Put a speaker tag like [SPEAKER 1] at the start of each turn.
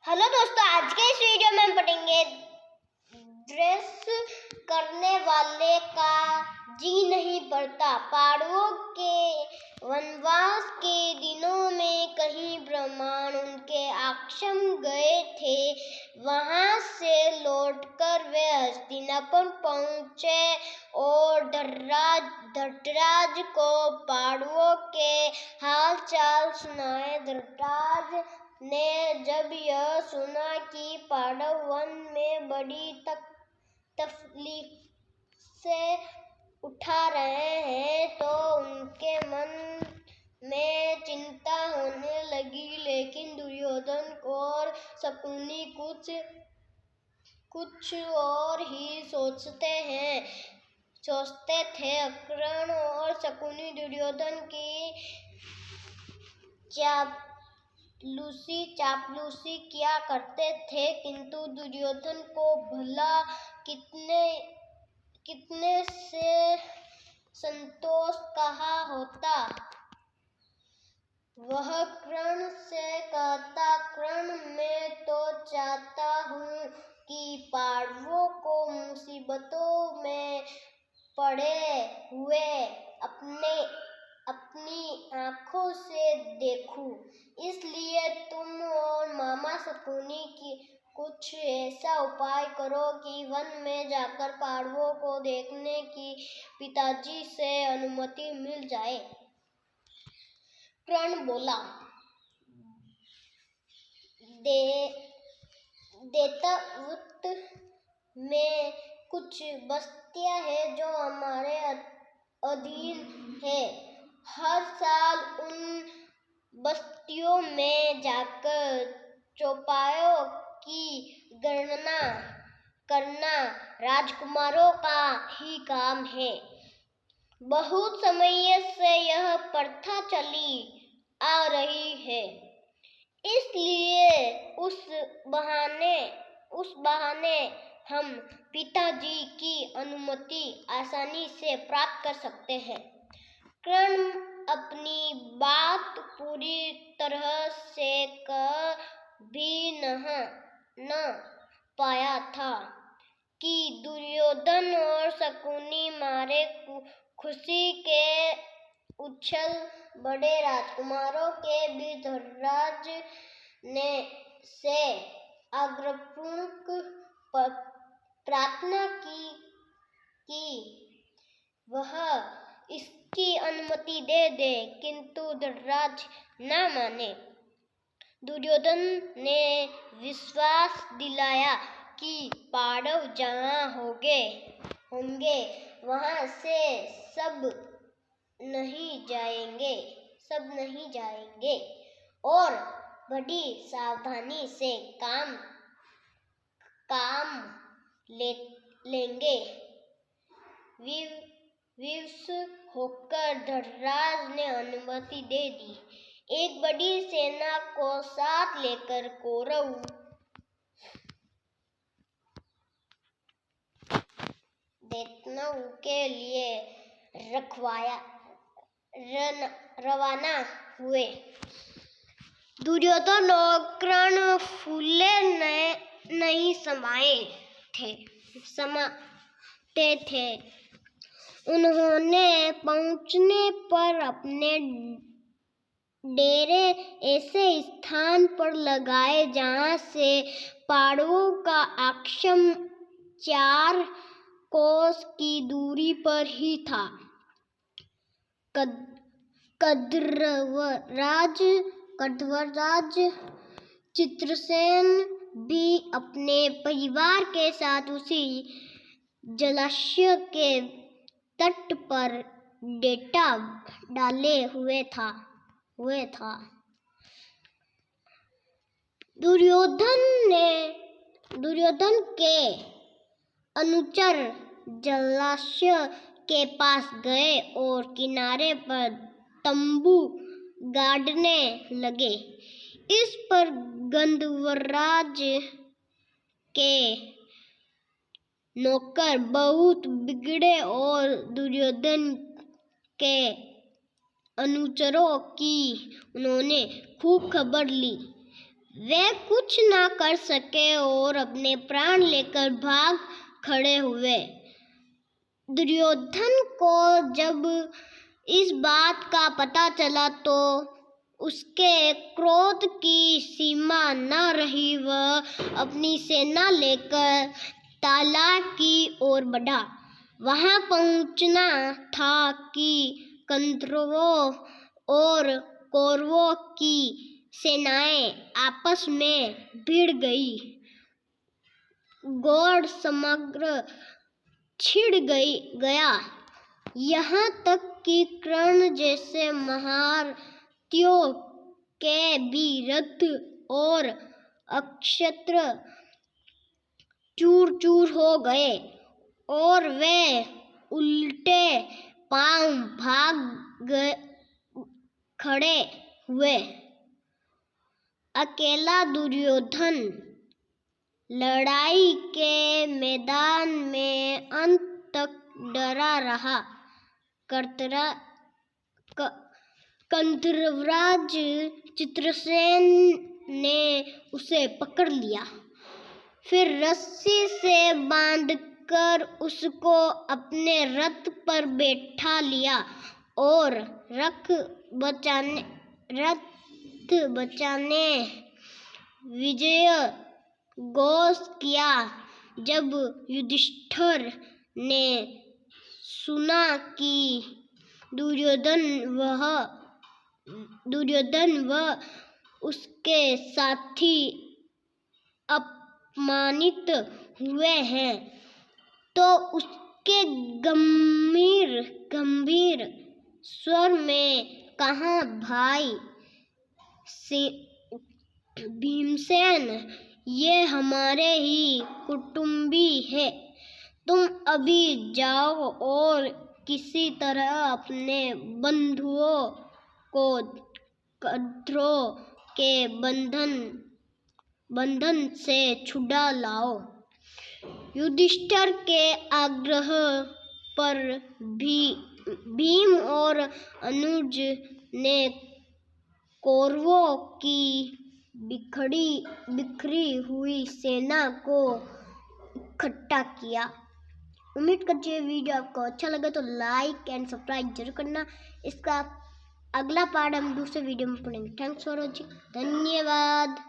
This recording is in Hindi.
[SPEAKER 1] हेलो दोस्तों, आज के इस वीडियो में हम पढ़ेंगे ड्रेस करने वाले का जी नहीं भरता। पांडवों के वनवास के दिनों में कहीं ब्राह्मण उनके आश्रम गए थे। वहां से लौटकर वे हस्तिनापुर पहुंचे और धृतराज को पांडवों के हाल चाल सुनाए। धृतराज ने जब यह सुना कि पांडव वन में बड़ी तकलीफ से उठा रहे हैं तो उनके मन में चिंता होने लगी। लेकिन दुर्योधन और शकुनी कुछ और ही सोचते थे। कर्ण और शकुनी दुर्योधन की चापलूसी किया करते थे, किंतु दुर्योधन को भला कितने से संतोष कहा होता। वह कर्ण से कहता, कर्ण मैं तो चाहता हूँ कि पांडवों को मुसीबतों में पड़े हुए अपनी आँखों से देखूं। इसलिए तुम और मामा शकुनी की कुछ ऐसा उपाय करो कि वन में जाकर पांडवों को देखने की पिताजी से अनुमति मिल जाए। कर्ण बोला, दैत्यवत में कुछ बस्तियां हैं जो हमारे अधीन है। हर साल उन बस्तियों में जाकर चौपायों की गणना करना राजकुमारों का ही काम है। बहुत समय से यह प्रथा चली आ रही है, इसलिए उस बहाने हम पिताजी की अनुमति आसानी से प्राप्त कर सकते हैं। कर्ण अपनी बात पूरी तरह से कह भी न पाया था कि दुर्योधन और शकुनी मारे खुशी के उछल बड़े। राजकुमारों के बीच धृतराज ने से आग्रहपूर्वक प्रार्थना की वह इसकी अनुमति दे दे, किंतु धृतराज न माने। दुर्योधन ने विश्वास दिलाया कि पांडव जहाँ होंगे वहां से सब नहीं जाएंगे और बड़ी सावधानी से काम लेंगे। विवश होकर धृतराज ने अनुमति दे दी। एक बड़ी सेना को साथ लेकर कौरव दैत्यवत के लिए रवाना हुए। दुर्योधन और कर्ण फूले नहीं समाते थे। उन्होंने पहुंचने पर अपने डेरे ऐसे स्थान पर लगाए जहां से पांडवों का आश्रम 4 कोस की दूरी पर ही था। कद्रवराज चित्रसेन भी अपने परिवार के साथ उसी जलाशय के तट पर डेटा डाले हुए था। दुर्योधन के अनुचर जलाशय के पास गए और किनारे पर तंबू गाड़ने लगे। इस पर गंधर्वराज के नौकर बहुत बिगड़े और दुर्योधन के अनुचरों की उन्होंने खूब खबर ली। वे कुछ ना कर सके और अपने प्राण लेकर भाग खड़े हुए। दुर्योधन को जब इस बात का पता चला तो उसके क्रोध की सीमा न रही। वह अपनी सेना लेकर तालाब की ओर बढ़ा। वहां पहुंचना था कि कौरवों और कौरवों की सेनाएं आपस में भिड़ गई। घोर समग्र छिड़ गया। यहाँ तक कि कर्ण जैसे महारथियों के भी रथ और अक्षत्र चूर चूर हो गए और वे उल्टे पांव खड़े हुए। अकेला दुर्योधन लड़ाई के मैदान में अंत तक डरा रहा। कंधर्वराज चित्रसेन ने उसे पकड़ लिया। फिर रस्सी से बांधकर उसको अपने रथ पर बैठा लिया और रथ बचाने विजय घोष किया। जब युधिष्ठिर ने सुना कि दुर्योधन व उसके साथी अपमानित हुए हैं तो उसके गंभीर स्वर में कहा, भाई भीमसेन, ये हमारे ही कुटुंबी है। तुम अभी जाओ और किसी तरह अपने बंधुओं को कद्रों के बंधन से छुड़ा लाओ। युधिष्ठिर के आग्रह पर भीम और अनुज ने कौरवों की बिखरी हुई सेना को इकट्ठा किया। उम्मीद करती हूँ वीडियो आपको अच्छा लगा तो लाइक एंड सब्सक्राइब जरूर करना। इसका अगला पार्ट हम दूसरे वीडियो में पढ़ेंगे। Thanks for watching. धन्यवाद।